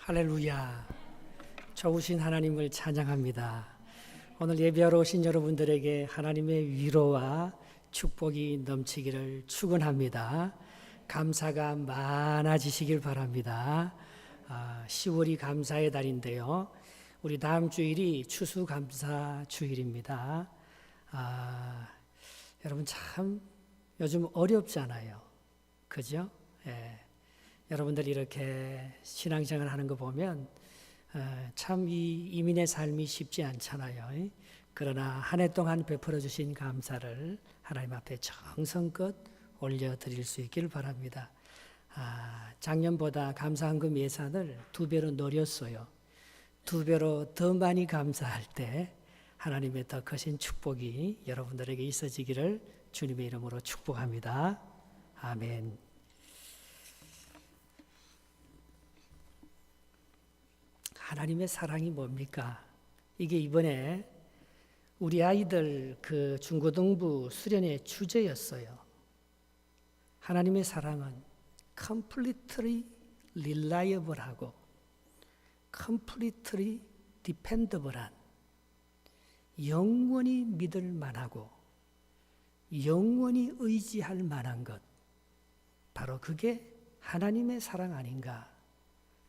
할렐루야. 좋으신 하나님을 찬양합니다. 오늘 예배하러 오신 여러분들에게 하나님의 위로와 축복이 넘치기를 축원합니다. 감사가 많아지시길 바랍니다. 10월이 감사의 달인데요. 우리 다음 주일이 추수감사 주일입니다. 여러분 참 요즘 어렵잖아요. 그죠? 예. 여러분들 이렇게 신앙생활 하는 거 보면 참 이 이민의 삶이 쉽지 않잖아요. 그러나 한 해 동안 베풀어 주신 감사를 하나님 앞에 정성껏 올려드릴 수 있기를 바랍니다. 작년보다 감사헌금 예산을 2배로 늘렸어요. 2배로 더 많이 감사할 때 하나님의 더 크신 축복이 여러분들에게 있어지기를 주님의 이름으로 축복합니다. 아멘. 하나님의 사랑이 뭡니까? 이게 이번에 우리 아이들 그 중고등부 수련회 주제였어요. 하나님의 사랑은 completely reliable하고 completely dependable한, 영원히 믿을 만하고 영원히 의지할 만한 것, 바로 그게 하나님의 사랑 아닌가,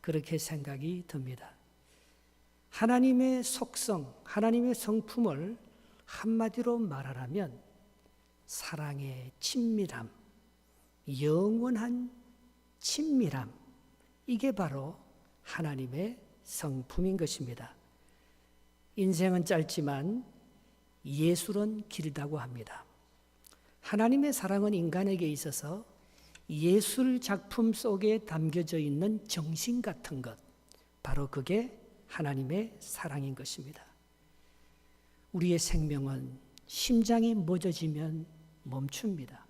그렇게 생각이 듭니다. 하나님의 속성, 하나님의 성품을 한마디로 말하라면 사랑의 친밀함, 영원한 친밀함, 이게 바로 하나님의 성품인 것입니다. 인생은 짧지만 예술은 길다고 합니다. 하나님의 사랑은 인간에게 있어서 예술 작품 속에 담겨져 있는 정신 같은 것, 바로 그게 하나님의 사랑인 것입니다. 우리의 생명은 심장이 멎어지면 멈춥니다.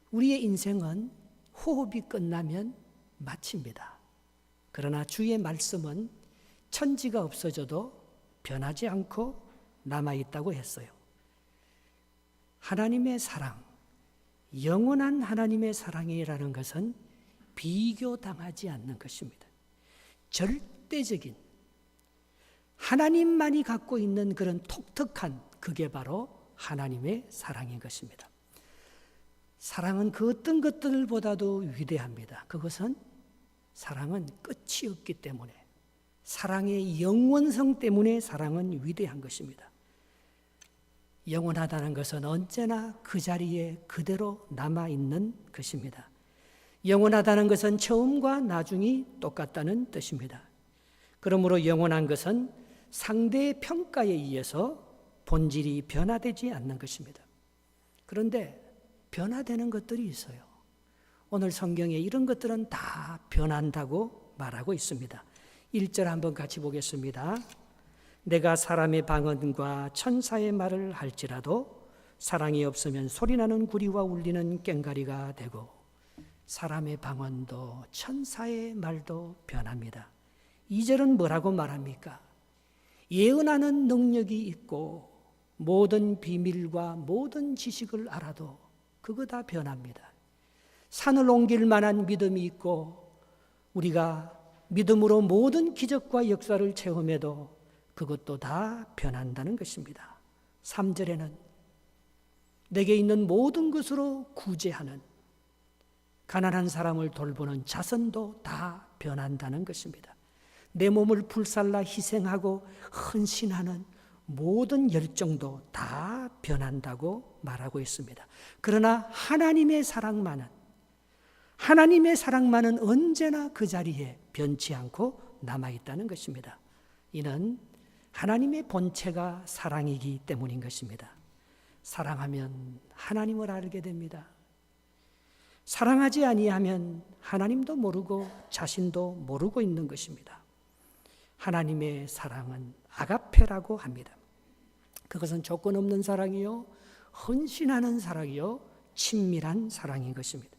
우리의 인생은 호흡이 끝나면 마칩니다. 그러나 주의 말씀은 천지가 없어져도 변하지 않고 남아있다고 했어요. 하나님의 사랑, 영원한 하나님의 사랑이라는 것은 비교당하지 않는 것입니다. 절대적인, 하나님만이 갖고 있는 그런 독특한, 그게 바로 하나님의 사랑인 것입니다. 사랑은 그 어떤 것들보다도 위대합니다. 그것은 사랑은 끝이 없기 때문에, 사랑의 영원성 때문에 사랑은 위대한 것입니다. 영원하다는 것은 언제나 그 자리에 그대로 남아있는 것입니다. 영원하다는 것은 처음과 나중이 똑같다는 뜻입니다. 그러므로 영원한 것은 상대의 평가에 의해서 본질이 변화되지 않는 것입니다. 그런데 변화되는 것들이 있어요. 오늘 성경에 이런 것들은 다 변한다고 말하고 있습니다. 1절 한번 같이 보겠습니다. 내가 사람의 방언과 천사의 말을 할지라도 사랑이 없으면 소리나는 구리와 울리는 꽹과리가 되고, 사람의 방언도 천사의 말도 변합니다. 2절은 뭐라고 말합니까? 예언하는 능력이 있고 모든 비밀과 모든 지식을 알아도 그거 다 변합니다. 산을 옮길 만한 믿음이 있고 우리가 믿음으로 모든 기적과 역사를 체험해도 그것도 다 변한다는 것입니다. 3절에는 내게 있는 모든 것으로 구제하는, 가난한 사람을 돌보는 자선도 다 변한다는 것입니다. 내 몸을 불살라 희생하고 헌신하는 모든 열정도 다 변한다고 말하고 있습니다. 그러나 하나님의 사랑만은 언제나 그 자리에 변치 않고 남아있다는 것입니다. 이는 하나님의 본체가 사랑이기 때문인 것입니다. 사랑하면 하나님을 알게 됩니다. 사랑하지 아니하면 하나님도 모르고 자신도 모르고 있는 것입니다. 하나님의 사랑은 아가페라고 합니다. 그것은 조건 없는 사랑이요, 헌신하는 사랑이요, 친밀한 사랑인 것입니다.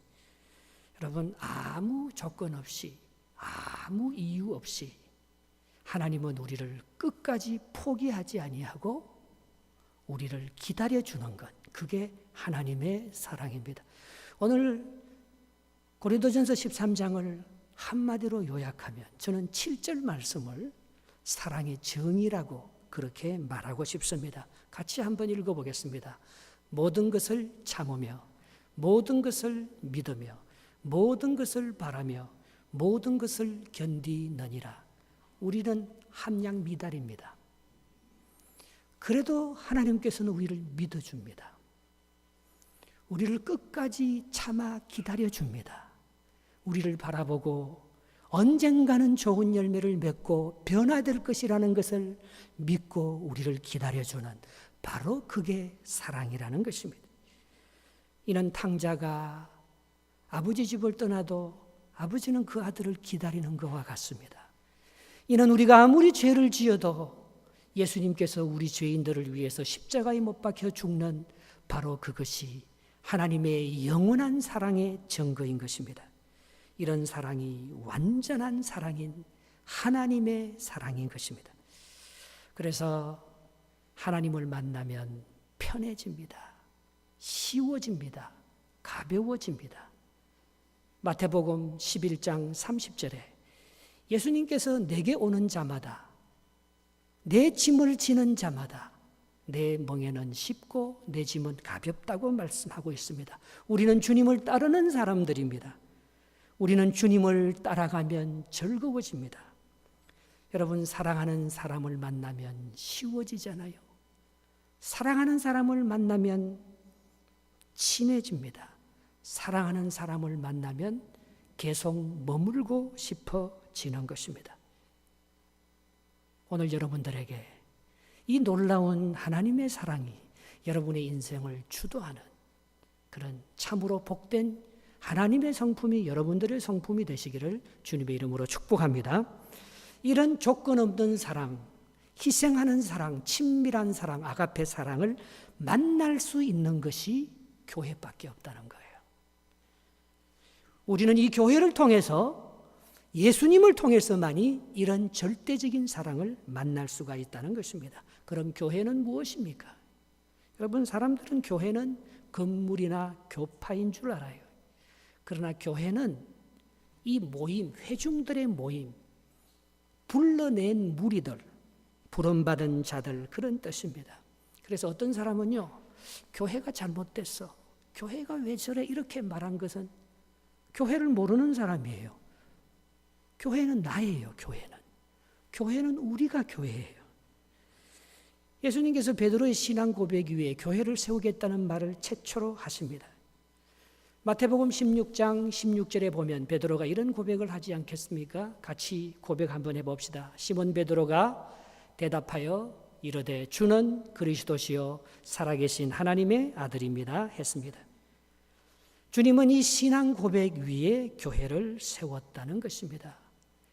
여러분, 아무 조건 없이, 아무 이유 없이 하나님은 우리를 끝까지 포기하지 아니하고 우리를 기다려주는 것, 그게 하나님의 사랑입니다. 오늘 고린도전서 13장을 한마디로 요약하면 저는 7절 말씀을 사랑의 정의라고 그렇게 말하고 싶습니다. 같이 한번 읽어보겠습니다. 모든 것을 참으며 모든 것을 믿으며 모든 것을 바라며 모든 것을 견디느니라. 우리는 함량 미달입니다. 그래도 하나님께서는 우리를 믿어줍니다. 우리를 끝까지 참아 기다려줍니다. 우리를 바라보고 언젠가는 좋은 열매를 맺고 변화될 것이라는 것을 믿고 우리를 기다려주는 바로 그게 사랑이라는 것입니다. 이는 탕자가 아버지 집을 떠나도 아버지는 그 아들을 기다리는 것과 같습니다. 이는 우리가 아무리 죄를 지어도 예수님께서 우리 죄인들을 위해서 십자가에 못 박혀 죽는 바로 그것이 하나님의 영원한 사랑의 증거인 것입니다. 이런 사랑이 완전한 사랑인 하나님의 사랑인 것입니다. 그래서 하나님을 만나면 편해집니다. 쉬워집니다. 가벼워집니다. 마태복음 11장 30절에 예수님께서 내게 오는 자마다 내 짐을 지는 자마다 내 멍에는 쉽고 내 짐은 가볍다고 말씀하고 있습니다. 우리는 주님을 따르는 사람들입니다. 우리는 주님을 따라가면 즐거워집니다. 여러분, 사랑하는 사람을 만나면 쉬워지잖아요. 사랑하는 사람을 만나면 친해집니다. 사랑하는 사람을 만나면 계속 머물고 싶어지는 것입니다. 오늘 여러분들에게 이 놀라운 하나님의 사랑이 여러분의 인생을 주도하는 그런 참으로 복된 하나님의 성품이 여러분들의 성품이 되시기를 주님의 이름으로 축복합니다. 이런 조건 없는 사랑, 희생하는 사랑, 친밀한 사랑, 아가페 사랑을 만날 수 있는 것이 교회밖에 없다는 거예요. 우리는 이 교회를 통해서 예수님을 통해서만이 이런 절대적인 사랑을 만날 수가 있다는 것입니다. 그럼 교회는 무엇입니까? 여러분, 사람들은 교회는 건물이나 교파인 줄 알아요. 그러나 교회는 이 모임, 회중들의 모임, 불러낸 무리들, 부름받은 자들, 그런 뜻입니다. 그래서 어떤 사람은요, 교회가 잘못됐어. 교회가 왜 저래? 이렇게 말한 것은 교회를 모르는 사람이에요. 교회는 나예요, 교회는. 교회는 우리가 교회예요. 예수님께서 베드로의 신앙 고백 위에 교회를 세우겠다는 말을 최초로 하십니다. 마태복음 16장 16절에 보면 베드로가 이런 고백을 하지 않겠습니까? 같이 고백 한번 해봅시다. 시몬 베드로가 대답하여 이르되 주는 그리스도시요 살아계신 하나님의 아들입니다 했습니다. 주님은 이 신앙 고백 위에 교회를 세웠다는 것입니다.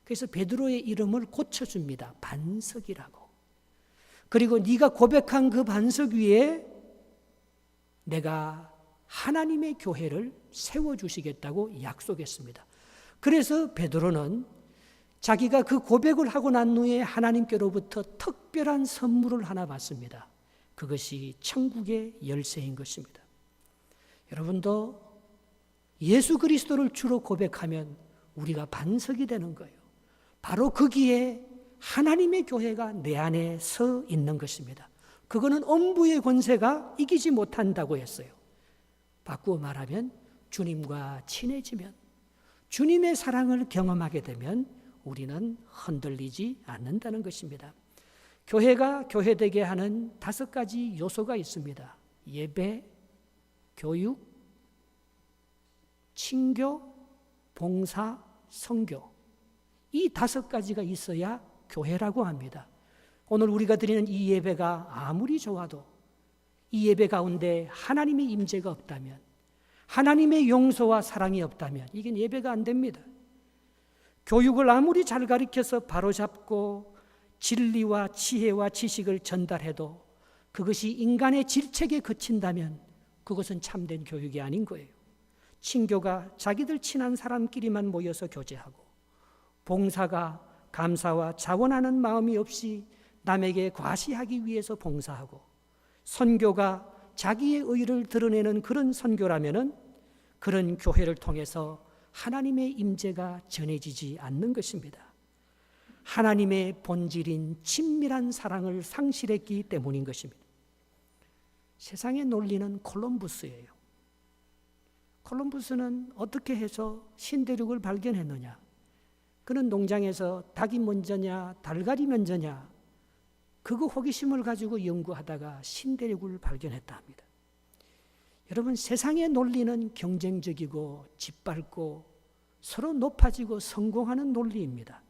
그래서 베드로의 이름을 고쳐줍니다. 반석이라고. 그리고 네가 고백한 그 반석 위에 내가 하나님의 교회를 세워주시겠다고 약속했습니다. 그래서 베드로는 자기가 그 고백을 하고 난 후에 하나님께로부터 특별한 선물을 하나 받습니다. 그것이 천국의 열쇠인 것입니다. 여러분도 예수 그리스도를 주로 고백하면 우리가 반석이 되는 거예요. 바로 거기에 하나님의 교회가 내 안에 서 있는 것입니다. 그거는 엄부의 권세가 이기지 못한다고 했어요. 바꾸어 말하면 주님과 친해지면, 주님의 사랑을 경험하게 되면 우리는 흔들리지 않는다는 것입니다. 교회가 교회되게 하는 5가지 요소가 있습니다. 예배, 교육, 친교, 봉사, 선교. 이 5가지가 있어야 교회라고 합니다. 오늘 우리가 드리는 이 예배가 아무리 좋아도 이 예배 가운데 하나님의 임재가 없다면, 하나님의 용서와 사랑이 없다면 이게 예배가 안 됩니다. 교육을 아무리 잘 가르쳐서 바로잡고 진리와 지혜와 지식을 전달해도 그것이 인간의 질책에 그친다면 그것은 참된 교육이 아닌 거예요. 친교가 자기들 친한 사람끼리만 모여서 교제하고, 봉사가 감사와 자원하는 마음이 없이 남에게 과시하기 위해서 봉사하고, 선교가 자기의 의를 드러내는 그런 선교라면은 그런 교회를 통해서 하나님의 임재가 전해지지 않는 것입니다. 하나님의 본질인 친밀한 사랑을 상실했기 때문인 것입니다. 세상의 논리는 콜럼부스예요. 콜럼부스는 어떻게 해서 신대륙을 발견했느냐? 그는 농장에서 닭이 먼저냐 달걀이 먼저냐 그거 호기심을 가지고 연구하다가 신대륙을 발견했다 합니다. 여러분, 세상의 논리는 경쟁적이고 짓밟고 서로 높아지고 성공하는 논리입니다.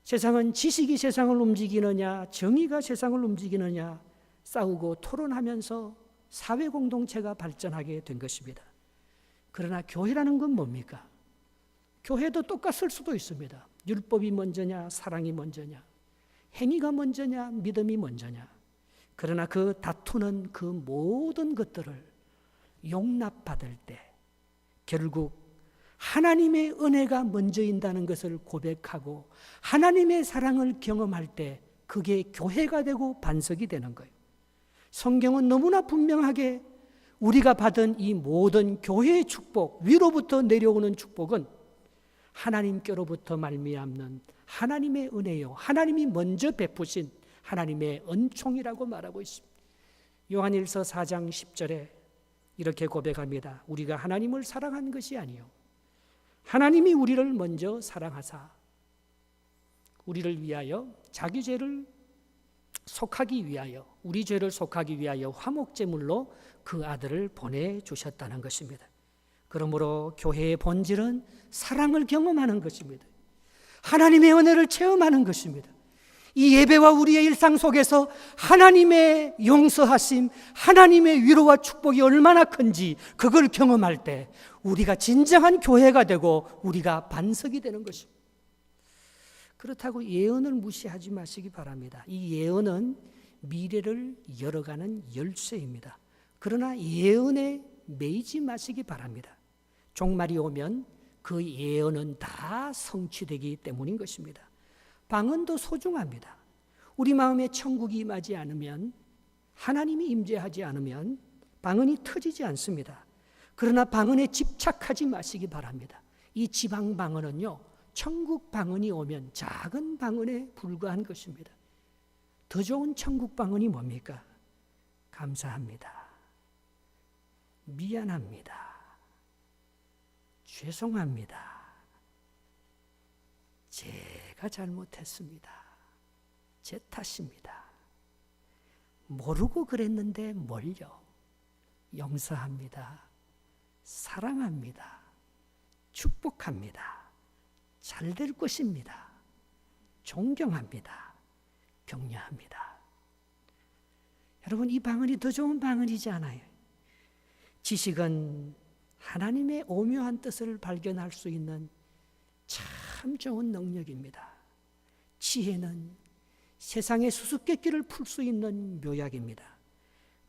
세상은 지식이 세상을 움직이느냐 정의가 세상을 움직이느냐 싸우고 토론하면서 사회 공동체가 발전하게 된 것입니다. 그러나 교회라는 건 뭡니까? 교회도 똑같을 수도 있습니다. 율법이 먼저냐 사랑이 먼저냐 행위가 먼저냐 믿음이 먼저냐. 그러나 그 다투는 그 모든 것들을 용납받을 때 결국 하나님의 은혜가 먼저인다는 것을 고백하고 하나님의 사랑을 경험할 때 그게 교회가 되고 반석이 되는 거예요. 성경은 너무나 분명하게 우리가 받은 이 모든 교회의 축복, 위로부터 내려오는 축복은 하나님께로부터 말미암는 하나님의 은혜요, 하나님이 먼저 베푸신 하나님의 은총이라고 말하고 있습니다. 요한일서 4장 10절에 이렇게 고백합니다. 우리가 하나님을 사랑한 것이 아니요 하나님이 우리를 먼저 사랑하사 우리를 위하여 자기 죄를 속하기 위하여 우리 죄를 속하기 위하여 화목제물로 그 아들을 보내주셨다는 것입니다. 그러므로 교회의 본질은 사랑을 경험하는 것입니다. 하나님의 은혜를 체험하는 것입니다. 이 예배와 우리의 일상 속에서 하나님의 용서하심, 하나님의 위로와 축복이 얼마나 큰지 그걸 경험할 때 우리가 진정한 교회가 되고 우리가 반석이 되는 것입니다. 그렇다고 예언을 무시하지 마시기 바랍니다. 이 예언은 미래를 열어가는 열쇠입니다. 그러나 예언에 매이지 마시기 바랍니다. 종말이 오면 그 예언은 다 성취되기 때문인 것입니다. 방언도 소중합니다. 우리 마음에 천국이 임하지 않으면, 하나님이 임재하지 않으면 방언이 터지지 않습니다. 그러나 방언에 집착하지 마시기 바랍니다. 이 지방 방언은요, 천국 방언이 오면 작은 방언에 불과한 것입니다. 더 좋은 천국 방언이 뭡니까? 감사합니다. 미안합니다. 죄송합니다. 제가 잘못했습니다. 제 탓입니다. 모르고 그랬는데 뭘요? 용서합니다. 사랑합니다. 축복합니다. 잘 될 것입니다. 존경합니다. 격려합니다. 여러분, 이 방언이 더 좋은 방언이지 않아요? 지식은 하나님의 오묘한 뜻을 발견할 수 있는 참 좋은 능력입니다. 지혜는 세상의 수수께끼를 풀 수 있는 묘약입니다.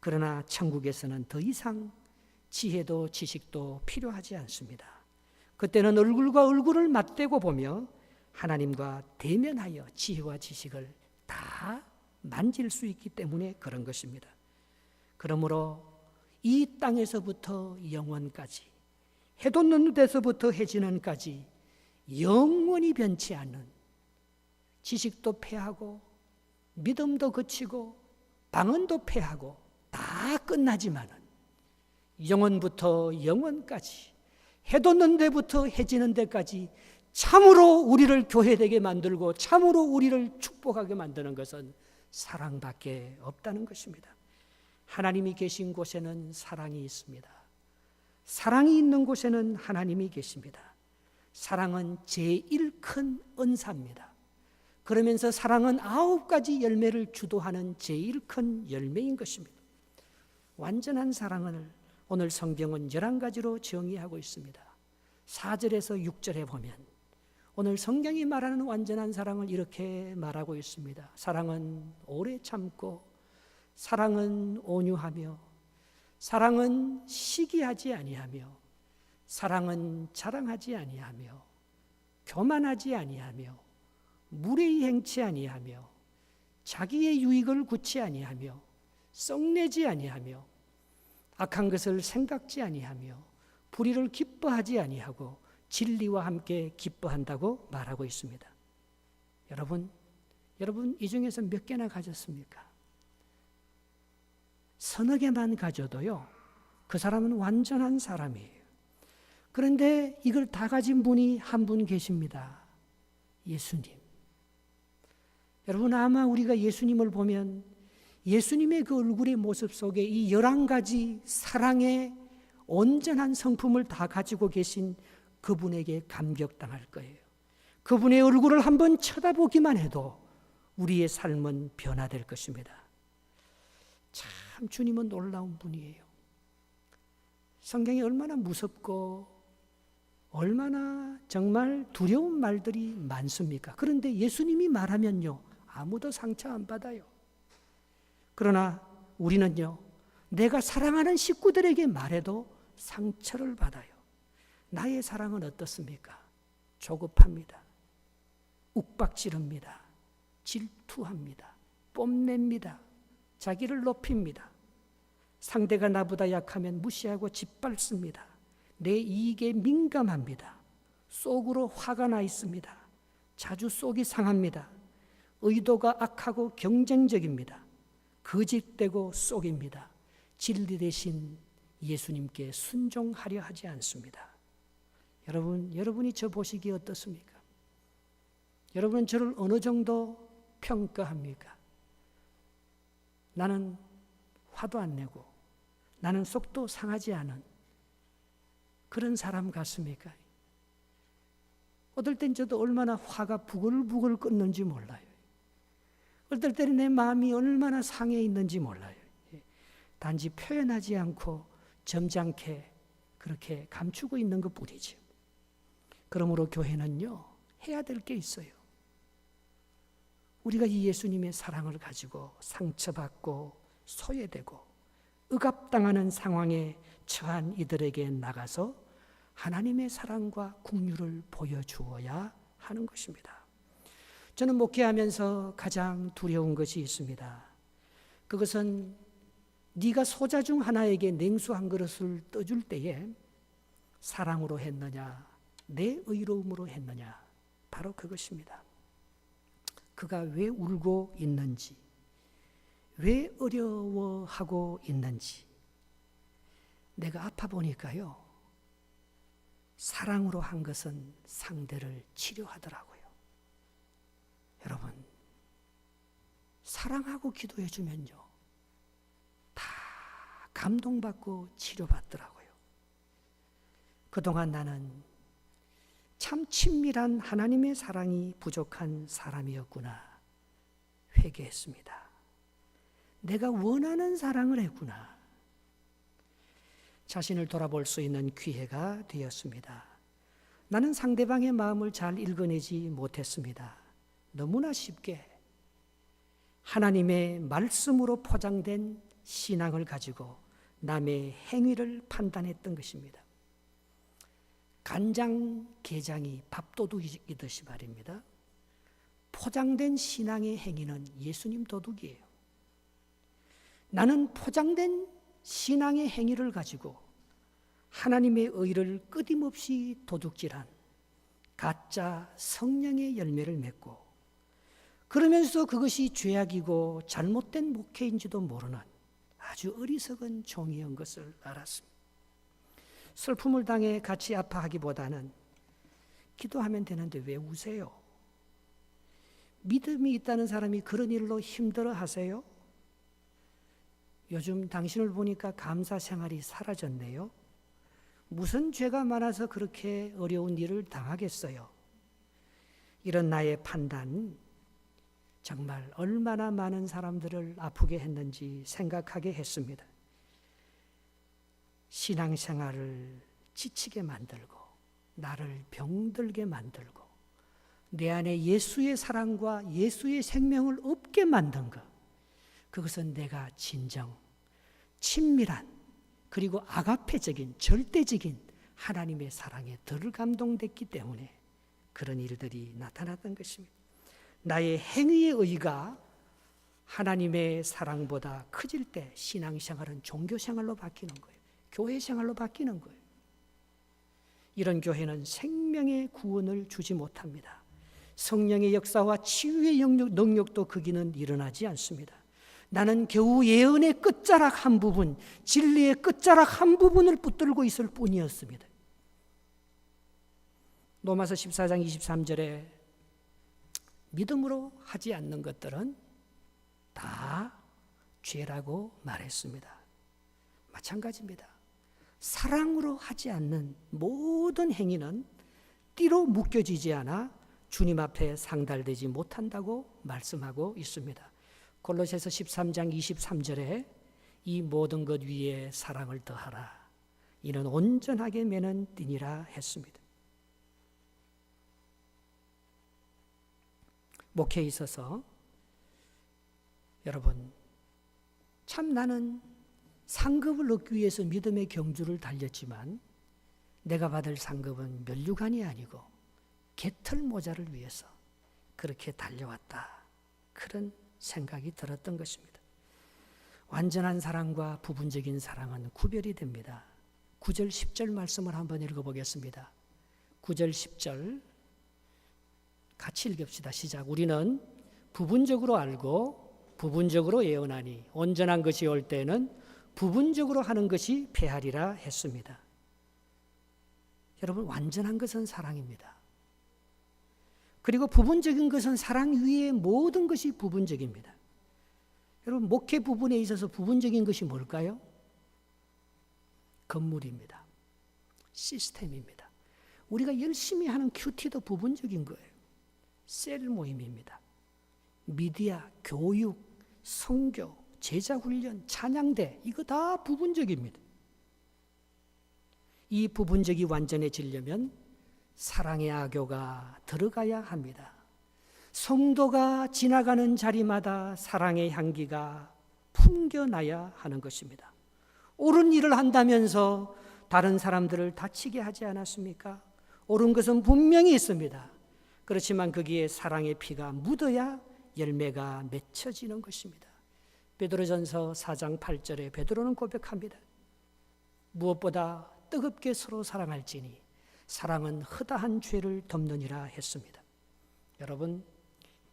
그러나 천국에서는 더 이상 지혜도 지식도 필요하지 않습니다. 그때는 얼굴과 얼굴을 맞대고 보며 하나님과 대면하여 지혜와 지식을 다 만질 수 있기 때문에 그런 것입니다. 그러므로 이 땅에서부터 영원까지, 해 돋는 데서부터 해 지는까지 영원히 변치 않는, 지식도 패하고 믿음도 그치고 방언도 패하고 다 끝나지만은 영원부터 영원까지, 해 돋는 데부터 해 지는 데까지 참으로 우리를 교회되게 만들고 참으로 우리를 축복하게 만드는 것은 사랑밖에 없다는 것입니다. 하나님이 계신 곳에는 사랑이 있습니다. 사랑이 있는 곳에는 하나님이 계십니다. 사랑은 제일 큰 은사입니다. 그러면서 사랑은 9가지 열매를 주도하는 제일 큰 열매인 것입니다. 완전한 사랑을 오늘 성경은 11가지로 정의하고 있습니다. 4절에서 6절에 보면 오늘 성경이 말하는 완전한 사랑을 이렇게 말하고 있습니다. 사랑은 오래 참고, 사랑은 온유하며, 사랑은 시기하지 아니하며, 사랑은 자랑하지 아니하며, 교만하지 아니하며, 무례히 행치 아니하며, 자기의 유익을 굳지 아니하며, 썩내지 아니하며, 악한 것을 생각지 아니하며, 불의를 기뻐하지 아니하고, 진리와 함께 기뻐한다고 말하고 있습니다. 여러분 이 중에서 몇 개나 가졌습니까? 서너 개만 가져도요, 그 사람은 완전한 사람이에요. 그런데 이걸 다 가진 분이 한 분 계십니다. 예수님. 여러분, 아마 우리가 예수님을 보면 예수님의 그 얼굴의 모습 속에 이 11가지 사랑의 온전한 성품을 다 가지고 계신 그분에게 감격당할 거예요. 그분의 얼굴을 한번 쳐다보기만 해도 우리의 삶은 변화될 것입니다. 참 주님은 놀라운 분이에요. 성경이 얼마나 무섭고 얼마나 정말 두려운 말들이 많습니까? 그런데 예수님이 말하면요, 아무도 상처 안 받아요. 그러나 우리는요, 내가 사랑하는 식구들에게 말해도 상처를 받아요. 나의 사랑은 어떻습니까? 조급합니다. 욱박지릅니다. 질투합니다. 뽐냅니다. 자기를 높입니다. 상대가 나보다 약하면 무시하고 짓밟습니다. 내 이익에 민감합니다. 속으로 화가 나 있습니다. 자주 속이 상합니다. 의도가 악하고 경쟁적입니다. 거짓되고 속입니다. 진리 대신 예수님께 순종하려 하지 않습니다. 여러분이 저 보시기에 어떻습니까? 여러분은 저를 어느 정도 평가합니까? 나는 화도 안 내고 나는 속도 상하지 않은 그런 사람 같습니까? 어떨 땐 저도 얼마나 화가 부글부글 끓는지 몰라요. 어떨 때는 내 마음이 얼마나 상해 있는지 몰라요. 단지 표현하지 않고 점잖게 그렇게 감추고 있는 것뿐이죠. 그러므로 교회는요, 해야 될 게 있어요. 우리가 이 예수님의 사랑을 가지고 상처받고 소외되고 억압당하는 상황에 처한 이들에게 나가서 하나님의 사랑과 긍휼을 보여주어야 하는 것입니다. 저는 목회하면서 가장 두려운 것이 있습니다. 그것은 네가 소자 중 하나에게 냉수 한 그릇을 떠줄 때에 사랑으로 했느냐, 내 의로움으로 했느냐, 바로 그것입니다. 그가 왜 울고 있는지, 왜 어려워하고 있는지 내가 아파 보니까요, 사랑으로 한 것은 상대를 치료하더라고요. 여러분, 사랑하고 기도해 주면요, 다 감동받고 치료받더라고요. 그동안 나는 참 친밀한 하나님의 사랑이 부족한 사람이었구나 회개했습니다. 내가 원하는 사랑을 했구나. 자신을 돌아볼 수 있는 기회가 되었습니다. 나는 상대방의 마음을 잘 읽어내지 못했습니다. 너무나 쉽게 하나님의 말씀으로 포장된 신앙을 가지고 남의 행위를 판단했던 것입니다. 간장게장이 밥도둑이듯이 말입니다. 포장된 신앙의 행위는 예수님 도둑이에요. 나는 포장된 신앙의 행위를 가지고 하나님의 의를 끊임없이 도둑질한 가짜 성령의 열매를 맺고, 그러면서 그것이 죄악이고 잘못된 목회인지도 모르는 아주 어리석은 종이인 것을 알았습니다. 슬픔을 당해 같이 아파하기보다는 기도하면 되는데 왜 우세요? 믿음이 있다는 사람이 그런 일로 힘들어 하세요? 요즘 당신을 보니까 감사 생활이 사라졌네요. 무슨 죄가 많아서 그렇게 어려운 일을 당하겠어요? 이런 나의 판단, 정말 얼마나 많은 사람들을 아프게 했는지 생각하게 했습니다. 신앙생활을 지치게 만들고 나를 병들게 만들고 내 안에 예수의 사랑과 예수의 생명을 없게 만든 것, 그것은 내가 진정 친밀한 그리고 아가페적인 절대적인 하나님의 사랑에 덜 감동됐기 때문에 그런 일들이 나타났던 것입니다. 나의 행위의 의의가 하나님의 사랑보다 커질 때 신앙생활은 종교생활로 바뀌는 거예요. 교회생활로 바뀌는 거예요. 이런 교회는 생명의 구원을 주지 못합니다. 성령의 역사와 치유의 능력도 거기는 일어나지 않습니다. 나는 겨우 예언의 끝자락 한 부분, 진리의 끝자락 한 부분을 붙들고 있을 뿐이었습니다. 로마서 14장 23절에 믿음으로 하지 않는 것들은 다 죄라고 말했습니다. 마찬가지입니다. 사랑으로 하지 않는 모든 행위는 띠로 묶여지지 않아 주님 앞에 상달되지 못한다고 말씀하고 있습니다. 골로새서 13장 23절에 이 모든 것 위에 사랑을 더하라. 이는 온전하게 매는 띠니라 했습니다. 목회에 있어서 여러분, 참 나는 상급을 얻기 위해서 믿음의 경주를 달렸지만 내가 받을 상급은 면류관이 아니고 개털 모자를 위해서 그렇게 달려왔다. 그런 생각이 들었던 것입니다. 완전한 사랑과 부분적인 사랑은 구별이 됩니다. 9절 10절 말씀을 한번 읽어보겠습니다. 9절 10절 같이 읽읍시다. 시작. 우리는 부분적으로 알고 부분적으로 예언하니 온전한 것이 올 때는 부분적으로 하는 것이 패하리라 했습니다. 여러분, 완전한 것은 사랑입니다. 그리고 부분적인 것은 사랑 위에 모든 것이 부분적입니다. 여러분, 목회 부분에 있어서 부분적인 것이 뭘까요? 건물입니다. 시스템입니다. 우리가 열심히 하는 큐티도 부분적인 거예요. 셀 모임입니다. 미디어, 교육, 선교, 제자훈련, 찬양대, 이거 다 부분적입니다. 이 부분적이 완전해지려면 사랑의 악교가 들어가야 합니다. 성도가 지나가는 자리마다 사랑의 향기가 풍겨나야 하는 것입니다. 옳은 일을 한다면서 다른 사람들을 다치게 하지 않았습니까? 옳은 것은 분명히 있습니다. 그렇지만 거기에 사랑의 피가 묻어야 열매가 맺혀지는 것입니다. 베드로전서 4장 8절에 베드로는 고백합니다. 무엇보다 뜨겁게 서로 사랑할지니 사랑은 허다한 죄를 덮느니라 했습니다. 여러분,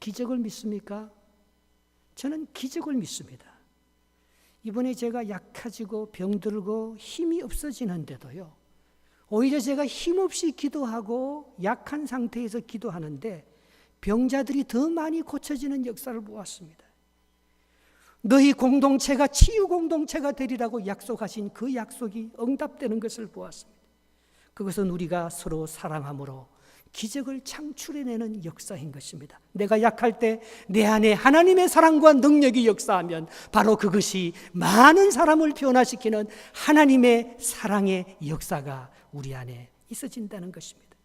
기적을 믿습니까? 저는 기적을 믿습니다. 이번에 제가 약해지고 병들고 힘이 없어지는데도요, 오히려 제가 힘없이 기도하고 약한 상태에서 기도하는데 병자들이 더 많이 고쳐지는 역사를 보았습니다. 너희 공동체가 치유 공동체가 되리라고 약속하신 그 약속이 응답되는 것을 보았습니다. 그것은 우리가 서로 사랑함으로 기적을 창출해내는 역사인 것입니다. 내가 약할 때 내 안에 하나님의 사랑과 능력이 역사하면 바로 그것이 많은 사람을 변화시키는 하나님의 사랑의 역사가 우리 안에 있어진다는 것입니다.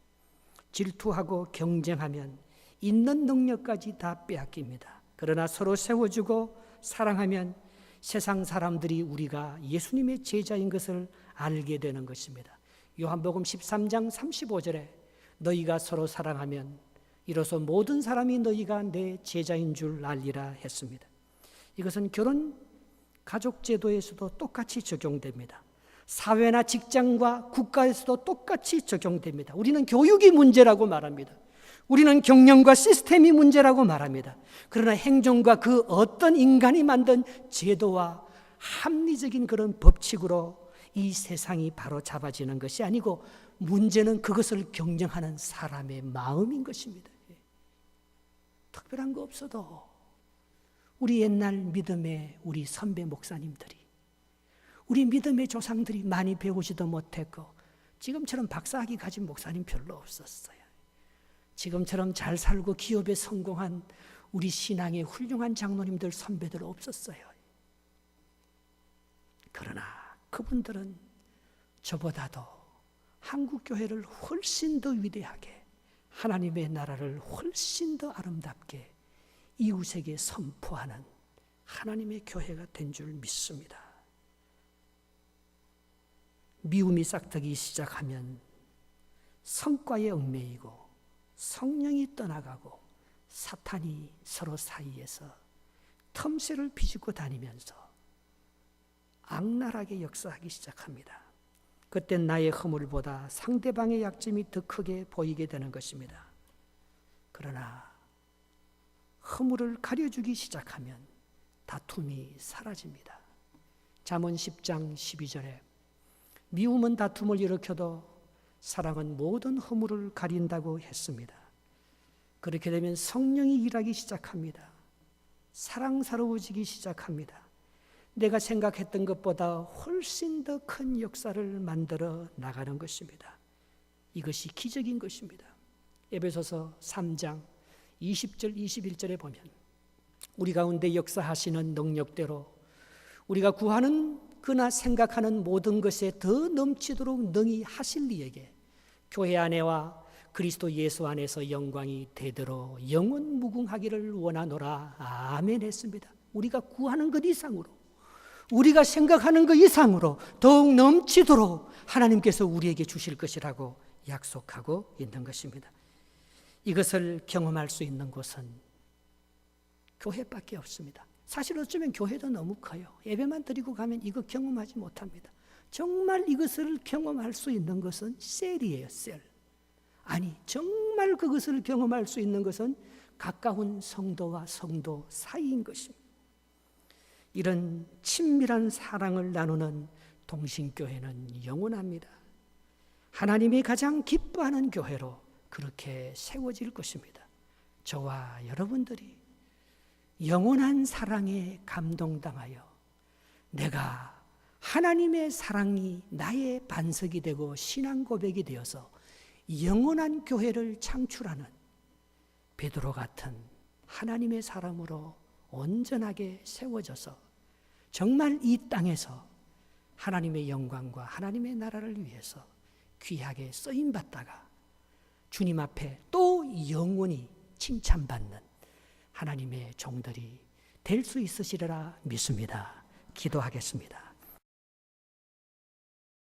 질투하고 경쟁하면 있는 능력까지 다 빼앗깁니다. 그러나 서로 세워주고 사랑하면 세상 사람들이 우리가 예수님의 제자인 것을 알게 되는 것입니다. 요한복음 13장 35절에 너희가 서로 사랑하면 이로써 모든 사람이 너희가 내 제자인 줄 알리라 했습니다. 이것은 결혼 가족 제도에서도 똑같이 적용됩니다. 사회나 직장과 국가에서도 똑같이 적용됩니다. 우리는 교육이 문제라고 말합니다. 우리는 경영과 시스템이 문제라고 말합니다. 그러나 행정과 그 어떤 인간이 만든 제도와 합리적인 그런 법칙으로 이 세상이 바로 잡아지는 것이 아니고 문제는 그것을 경영하는 사람의 마음인 것입니다. 특별한 거 없어도 우리 옛날 믿음의 우리 선배 목사님들이, 우리 믿음의 조상들이 많이 배우지도 못했고 지금처럼 박사학위 가진 목사님 별로 없었어요. 지금처럼 잘 살고 기업에 성공한 우리 신앙의 훌륭한 장로님들, 선배들 없었어요. 그러나 그분들은 저보다도 한국 교회를 훨씬 더 위대하게, 하나님의 나라를 훨씬 더 아름답게 이웃에게 선포하는 하나님의 교회가 된 줄 믿습니다. 미움이 싹트기 시작하면 성과에 얽매이고 성령이 떠나가고 사탄이 서로 사이에서 틈새를 비집고 다니면서 악랄하게 역사하기 시작합니다. 그때 나의 허물보다 상대방의 약점이 더 크게 보이게 되는 것입니다. 그러나 허물을 가려주기 시작하면 다툼이 사라집니다. 잠언 10장 12절에 미움은 다툼을 일으켜도 사랑은 모든 허물을 가린다고 했습니다. 그렇게 되면 성령이 일하기 시작합니다. 사랑스러워지기 시작합니다. 내가 생각했던 것보다 훨씬 더 큰 역사를 만들어 나가는 것입니다. 이것이 기적인 것입니다. 에베소서 3장 20절 21절에 보면 우리 가운데 역사하시는 능력대로 우리가 구하는 그나 생각하는 모든 것에 더 넘치도록 능히 하실 이에게 교회 안에와 그리스도 예수 안에서 영광이 되도록 영원 무궁하기를 원하노라. 아멘 했습니다. 우리가 구하는 것 이상으로, 우리가 생각하는 것 이상으로 더욱 넘치도록 하나님께서 우리에게 주실 것이라고 약속하고 있는 것입니다. 이것을 경험할 수 있는 곳은 교회밖에 없습니다. 사실 어쩌면 교회도 너무 커요. 예배만 드리고 가면 이거 경험하지 못합니다. 정말 이것을 경험할 수 있는 것은 셀이에요, 셀. 아니, 정말 그것을 경험할 수 있는 것은 가까운 성도와 성도 사이인 것입니다. 이런 친밀한 사랑을 나누는 동신교회는 영원합니다. 하나님이 가장 기뻐하는 교회로 그렇게 세워질 것입니다. 저와 여러분들이 영원한 사랑에 감동당하여 내가 하나님의 사랑이 나의 반석이 되고 신앙 고백이 되어서 영원한 교회를 창출하는 베드로 같은 하나님의 사람으로 온전하게 세워져서 정말 이 땅에서 하나님의 영광과 하나님의 나라를 위해서 귀하게 쓰임받다가 주님 앞에 또 영원히 칭찬받는 하나님의 종들이 될 수 있으시리라 믿습니다. 기도하겠습니다.